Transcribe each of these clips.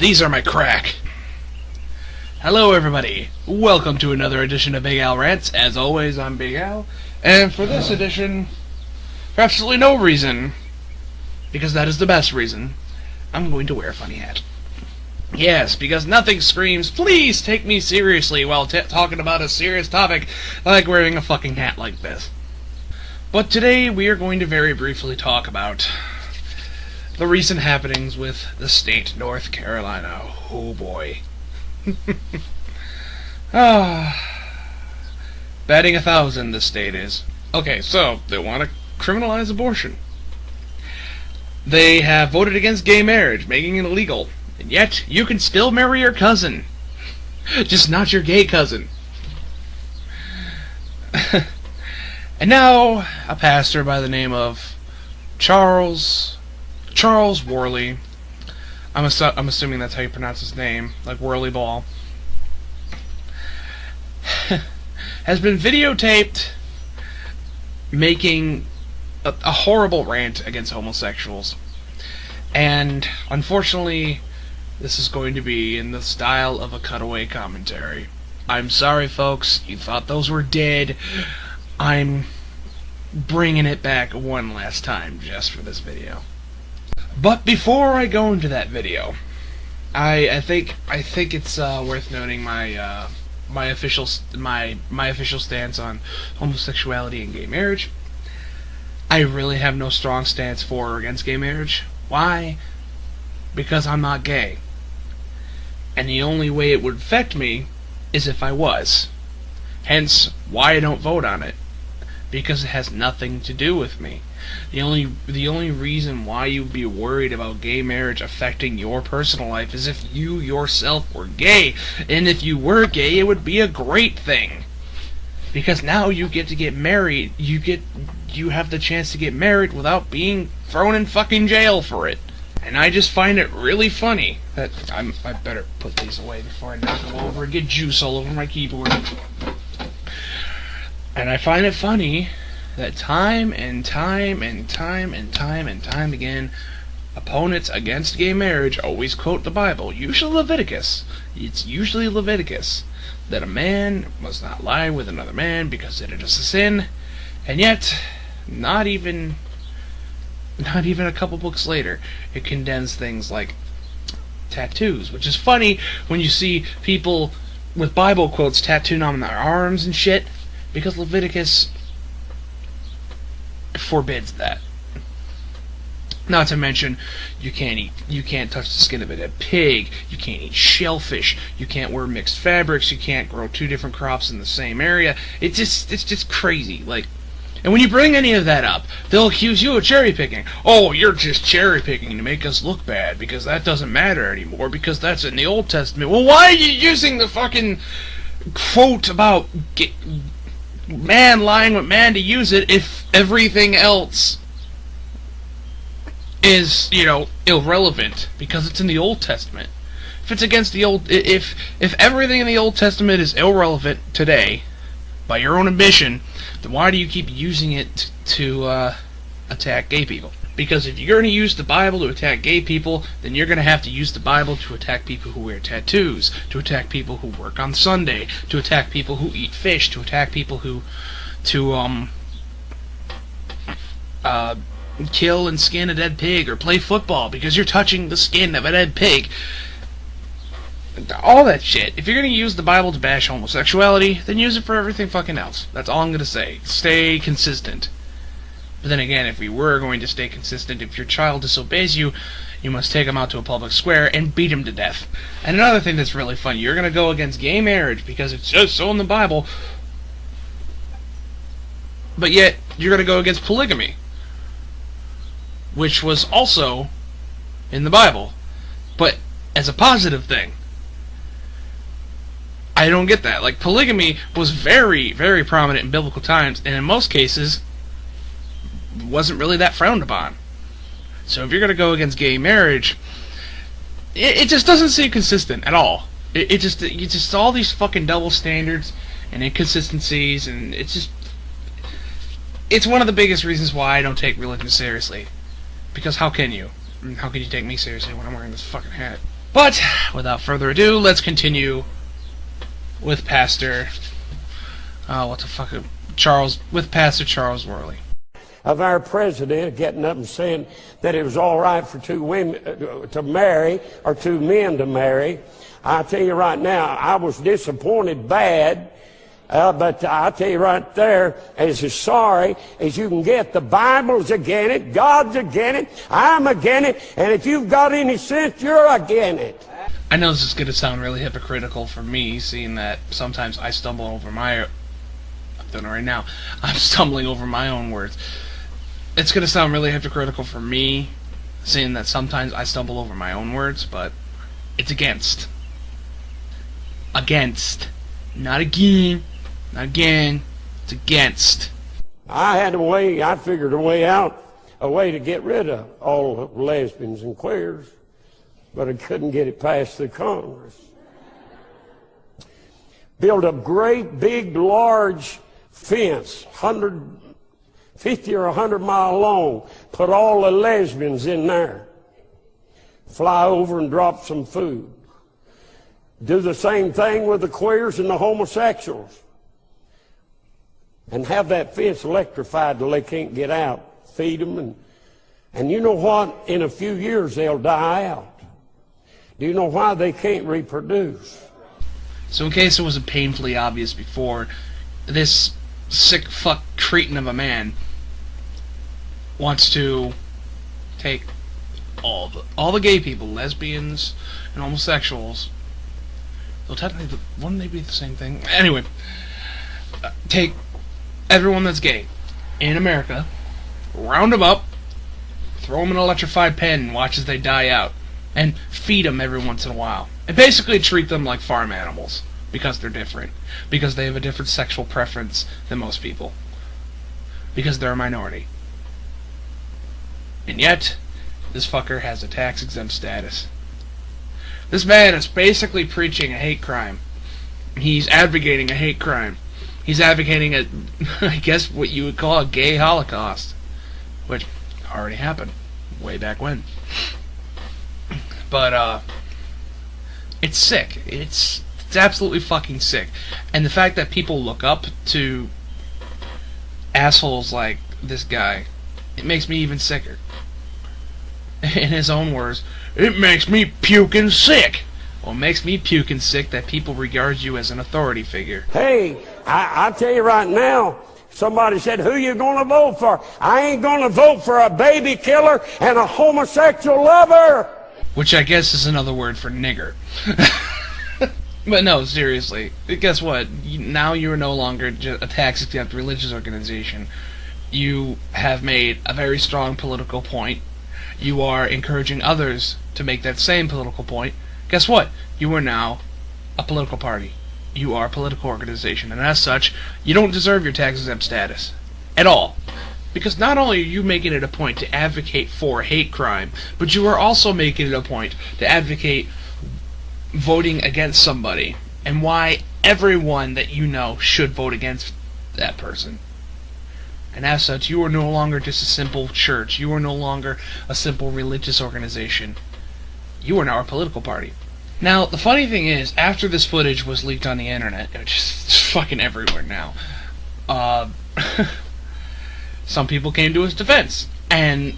These are my crack. Hello everybody, welcome to another edition of BigAl Rants. As always, I'm BigAl, and for this edition, for absolutely no reason, because that is the best reason, I'm going to wear a funny hat. Yes, because nothing screams, please take me seriously while talking about a serious topic like wearing a fucking hat like this. But today we are going to very briefly talk about the recent happenings with the state North Carolina. Oh boy. Batting 1,000 this state is. Okay, so they want to criminalize abortion. They have voted against gay marriage, making it illegal. And yet, you can still marry your cousin. Just not your gay cousin. And now, a pastor by the name of Charles Worley, I'm assuming that's how you pronounce his name, like Whirly Ball, has been videotaped making a horrible rant against homosexuals. And unfortunately, this is going to be in the style of a cutaway commentary. I'm sorry, folks, you thought those were dead. I'm bringing it back one last time just for this video. But before I go into that video, I think it's worth noting my official stance on homosexuality and gay marriage. I really have no strong stance for or against gay marriage. Why? Because I'm not gay. And the only way it would affect me is if I was. Hence, why I don't vote on it. Because it has nothing to do with me. The only reason why you'd be worried about gay marriage affecting your personal life is if you yourself were gay. And if you were gay, it would be a great thing. Because now you get to get married. You have the chance to get married without being thrown in fucking jail for it. And I just find it really funny that I better put these away before I knock them over and get juice all over my keyboard. And I find it funny that time and time again, opponents against gay marriage always quote the Bible, usually Leviticus. It's usually Leviticus, that a man must not lie with another man because it is a sin. And yet, not even a couple books later, it condemns things like tattoos, which is funny when you see people with Bible quotes tattooed on their arms and shit, because Leviticus forbids that. Not to mention, you can't touch the skin of a dead pig, you can't eat shellfish, you can't wear mixed fabrics, you can't grow two different crops in the same area. It's just crazy. Like, and when you bring any of that up, they'll accuse you of cherry picking. Oh, you're just cherry picking to make us look bad because that doesn't matter anymore because that's in the Old Testament. Well, why are you using the fucking quote about man lying with man to use it if everything else is, irrelevant because it's in the Old Testament? If it's against the old, if everything in the Old Testament is irrelevant today, by your own admission, then why do you keep using it to attack gay people? Because if you're going to use the Bible to attack gay people, then you're going to have to use the Bible to attack people who wear tattoos, to attack people who work on Sunday, to attack people who eat fish, to attack people who kill and skin a dead pig or play football because you're touching the skin of a dead pig. All that shit. If you're going to use the Bible to bash homosexuality, then use it for everything fucking else. That's all I'm going to say. Stay consistent. But then again, if we were going to stay consistent, if your child disobeys you, you must take him out to a public square and beat him to death. And another thing that's really funny, you're going to go against gay marriage because it's just so in the Bible, but yet you're going to go against polygamy, which was also in the Bible, but as a positive thing. I don't get that. Like, polygamy was very, very prominent in biblical times, and in most cases wasn't really that frowned upon. So if you're going to go against gay marriage, it just doesn't seem consistent at all. It's just all these fucking double standards and inconsistencies, and it's one of the biggest reasons why I don't take religion seriously. Because how can you? How can you take me seriously when I'm wearing this fucking hat? But, without further ado, let's continue with Pastor... Pastor Charles Worley. Of our president getting up and saying that it was all right for two women to marry, or two men to marry. I tell you right now, I was disappointed bad, but I tell you right there, as sorry as you can get. The Bible's against it, God's against it, I'm against it, and if you've got any sense, you're against it. I know this is going to sound really hypocritical for me, seeing that sometimes I stumble over I'm doing it right now. I'm stumbling over my own words. It's going to sound really hypocritical for me, seeing that sometimes I stumble over my own words, but it's against. Against. Not again. Not again. It's against. I figured a way out, a way to get rid of all the lesbians and queers, but I couldn't get it past the Congress. Build a great, big, large fence, 50 or 100 mile long, put all the lesbians in there, fly over and drop some food. Do the same thing with the queers and the homosexuals, and have that fence electrified till they can't get out. Feed them, and you know what? In a few years they'll die out. Do you know why? They can't reproduce. So in case it wasn't painfully obvious before, this sick fuck cretin of a man wants to take all the gay people, lesbians and homosexuals. Well, technically, wouldn't they be the same thing? Anyway, take everyone that's gay in America, round them up, throw them in an electrified pen, and watch as they die out, and feed them every once in a while, and basically treat them like farm animals because they're different, because they have a different sexual preference than most people, because they're a minority. And yet, this fucker has a tax-exempt status. This man is basically preaching a hate crime. He's advocating a hate crime. He's advocating I guess what you would call a gay holocaust, which already happened way back when. But, it's sick. It's absolutely fucking sick. And the fact that people look up to assholes like this guy, it makes me even sicker. In his own words, it makes me puking sick. Well, it makes me puking sick that people regard you as an authority figure. Hey, I tell you right now, somebody said, who you gonna vote for? I ain't gonna vote for a baby killer and a homosexual lover. Which I guess is another word for nigger. But no, seriously, guess what? Now you are no longer a tax-exempt religious organization. You have made a very strong political point. You are encouraging others to make that same political point. Guess what? You are now a political party. You are a political organization, and as such, you don't deserve your tax-exempt status. At all. Because not only are you making it a point to advocate for hate crime, but you are also making it a point to advocate voting against somebody, and why everyone that you know should vote against that person. And as such, you are no longer just a simple church. You are no longer a simple religious organization. You are now a political party. Now, the funny thing is, after this footage was leaked on the internet, which is fucking everywhere now, some people came to his defense. And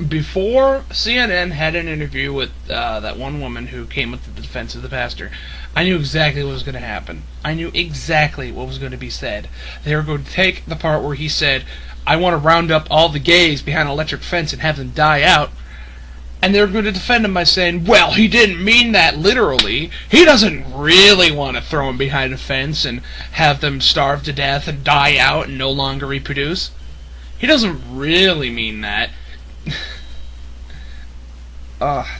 before CNN had an interview with that one woman who came with the defense of the pastor, I knew exactly what was going to happen. I knew exactly what was going to be said. They were going to take the part where he said, I want to round up all the gays behind an electric fence and have them die out, and they were going to defend him by saying, well, he didn't mean that literally. He doesn't really want to throw them behind a fence and have them starve to death and die out and no longer reproduce. He doesn't really mean that.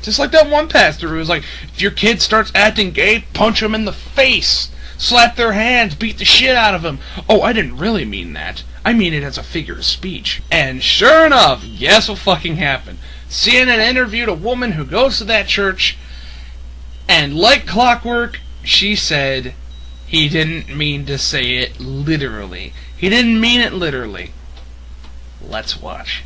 Just like that one pastor who was like, if your kid starts acting gay, punch him in the face, slap their hands, beat the shit out of them. Oh, I didn't really mean that. I mean it as a figure of speech. And sure enough, guess what fucking happened? CNN interviewed a woman who goes to that church, and like clockwork, she said he didn't mean to say it literally. He didn't mean it literally. Let's watch.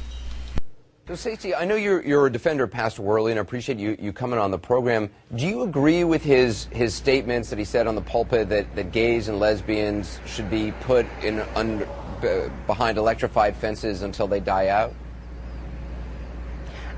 So, Stacey, I know you're a defender of Pastor Worley, and I appreciate you coming on the program. Do you agree with his statements that he said on the pulpit that gays and lesbians should be put behind electrified fences until they die out?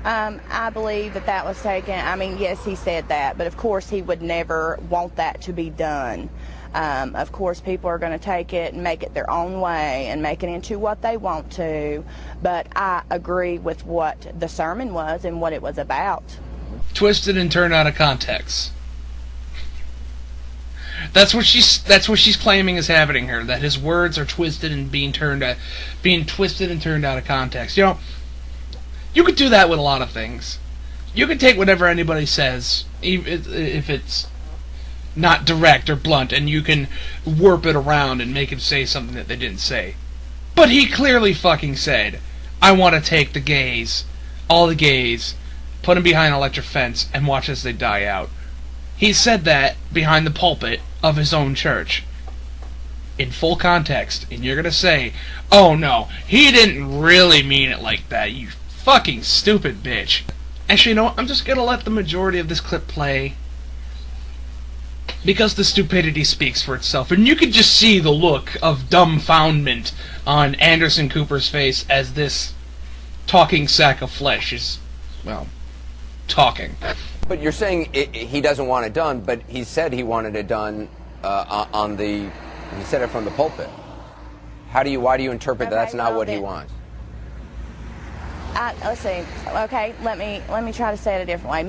I believe that was taken. I mean, yes, he said that, but of course he would never want that to be done. Of course, people are going to take it and make it their own way and make it into what they want to, but I agree with what the sermon was and what it was about. Twisted and turned out of context. That's what she's claiming is happening here. That his words are twisted and being twisted and turned out of context. You know, you could do that with a lot of things. You can take whatever anybody says, even if it's not direct or blunt, and you can warp it around and make it say something that they didn't say. But he clearly fucking said, I want to take the gays, all the gays, put them behind an electric fence, and watch as they die out. He said that behind the pulpit of his own church. In full context. And you're going to say, oh no, he didn't really mean it like that, you fucking stupid bitch. Actually, you know what? I'm just going to let the majority of this clip play, because the stupidity speaks for itself. And you can just see the look of dumbfoundment on Anderson Cooper's face as this talking sack of flesh is, well, talking. But you're saying he doesn't want it done, but he said he wanted it done he said it from the pulpit. Why do you interpret that's not what he wants? Let's see. Okay, let me try to say it a different way.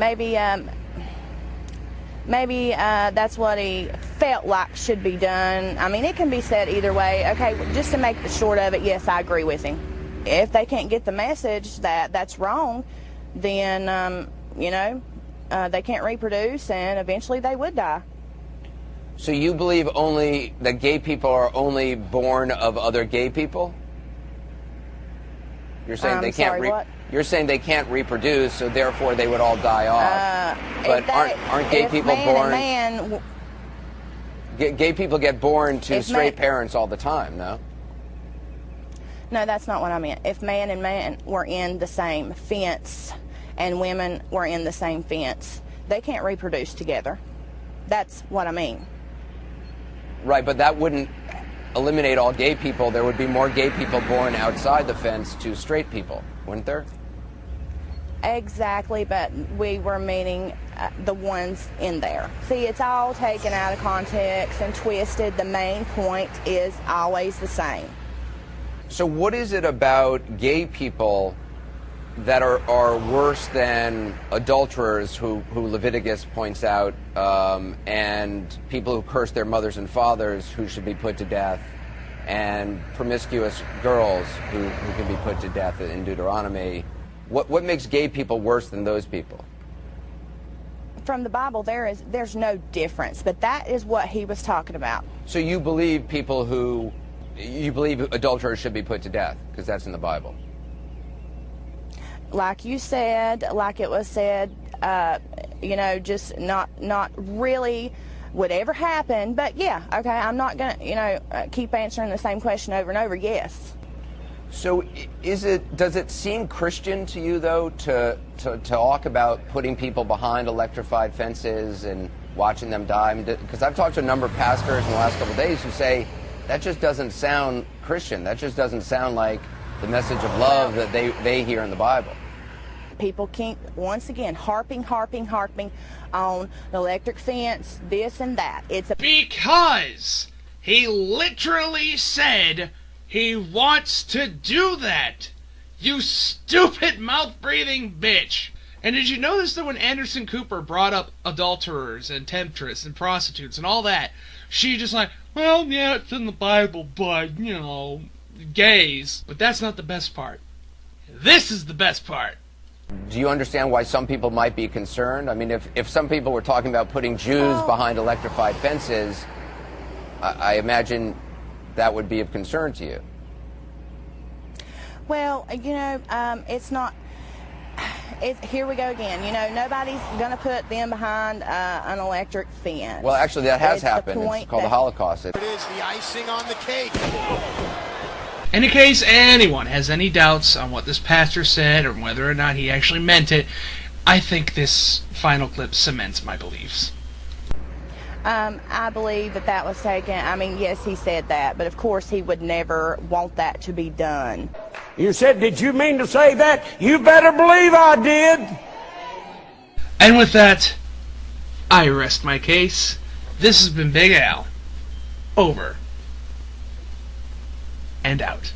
Maybe that's what he felt like should be done. I mean, it can be said either way. Okay, just to make the short of it, yes, I agree with him. If they can't get the message that that's wrong, then, they can't reproduce, and eventually they would die. So you believe only that gay people are only born of other gay people? You're saying they can't. You're saying they can't reproduce, so therefore they would all die off. But aren't gay people born? Gay people get born to straight parents all the time, no? No, that's not what I meant. If man and man were in the same fence and women were in the same fence, they can't reproduce together. That's what I mean. Right, but that wouldn't eliminate all gay people. There would be more gay people born outside the fence to straight people, wouldn't there? Exactly, but we were meaning the ones in there. See, it's all taken out of context and twisted. The main point is always the same. So what is it about gay people that are worse than adulterers, who Leviticus points out, and people who curse their mothers and fathers, who should be put to death, and promiscuous girls who can be put to death in Deuteronomy? What makes gay people worse than those people? From the Bible, there's no difference, but that is what he was talking about. So you believe adulterers should be put to death because that's in the Bible? Like you said, like it was said, just not really would ever happen. But yeah, okay, I'm not gonna, keep answering the same question over and over. Yes. So does it seem Christian to you, though, to talk about putting people behind electrified fences and watching them die? Because I've talked to a number of pastors in the last couple of days who say that just doesn't sound Christian. That just doesn't sound like the message of love that they hear in the Bible. People keep, once again, harping on the electric fence, this and that. Because he literally said he wants to do that. You stupid mouth-breathing bitch. And did you notice that when Anderson Cooper brought up adulterers and temptress and prostitutes and all that, she just like, well, yeah, it's in the Bible, but, gays. But that's not the best part. This is the best part. Do you understand why some people might be concerned? I mean, if some people were talking about putting Jews behind electrified fences, I imagine that would be of concern to you. Well, it's not. Here we go again. Nobody's going to put them behind an electric fence. Well, actually, that has happened. It's called the Holocaust. It is the icing on the cake. And in case anyone has any doubts on what this pastor said or whether or not he actually meant it, I think this final clip cements my beliefs. I believe that that was taken. I mean, yes, he said that, but of course he would never want that to be done. You said, did you mean to say that? You better believe I did. And with that, I rest my case. This has been Big Al. Over. And out.